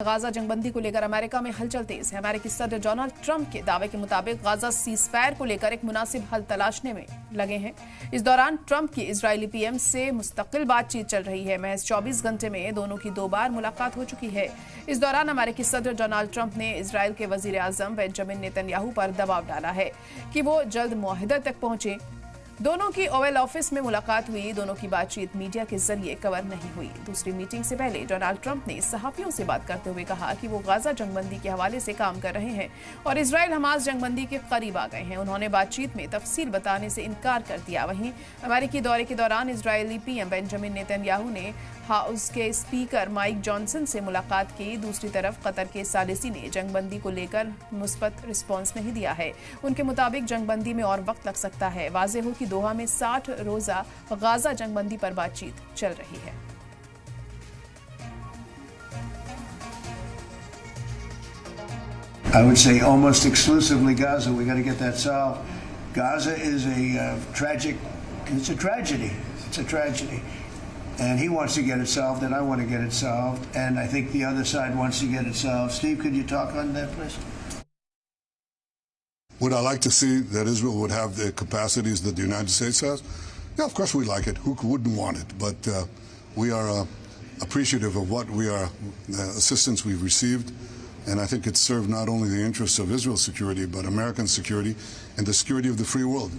Gaza जंगबंदी को लेकर America में हलचल तेज है। अमेरिकी सदर डोनाल्ड ट्रंप के दावे के मुताबिक गाजा सीजफायर को लेकर एक मुनासिब हल तलाशने में लगे हैं। इस दौरान ट्रंप की इजरायली पीएम से मुस्तकिल बातचीत चल रही है। महज 24 घंटे में दोनों की 2 बार मुलाकात हो चुकी है। इस दौरान अमेरिकी सदर डोनाल्ड ट्रंप ने इजरायल के वजीर आजम बेंजामिन नेतन्याहू पर दबाव डाला है कि वो जल्द मुआहिदा तक पहुंचे। दोनों की ओवल ऑफिस में मुलाकात हुई। दोनों की बातचीत मीडिया के जरिए कवर नहीं हुई। दूसरी मीटिंग से पहले डोनाल्ड ट्रंप ने सहाफियों से बात करते हुए कहा कि वो गाजा जंगबंदी के हवाले से काम कर रहे हैं और इजरायल हमास जंगबंदी के करीब आ गए हैं। उन्होंने बातचीत में तफसील बताने से इनकार कर दिया। वहीं अमेरिकी दौरे के दौरान इजरायली पीएम बेंजामिन नेतन्याहू ने हाउस के स्पीकर माइक जॉनसन से मुलाकात की। दूसरी तरफ कतर के सालिसी ने जंगबंदी को लेकर मुस्बत रिस्पॉन्स नहीं दिया है। उनके मुताबिक जंगबंदी में और वक्त लग सकता है। वाज़ेह हो कि दोहा में 60 रोजा गाजा जंगबंदी पर बातचीत चल रही है। I would say almost exclusively Gaza. We got to get that solved. Gaza is a tragic. It's a tragedy. It's a tragedy. And he wants to get it solved, and I want to get it solved. And I think the other side wants to get it solved. Steve, could you talk on that, please? Would I like to see that Israel would have the capacities that the United States has? Yeah, of course we like it. Who wouldn't want it? But we are appreciative of what we are, the assistance we've received. And I think it's served not only the interests of Israel's security, but American security and the security of the free world.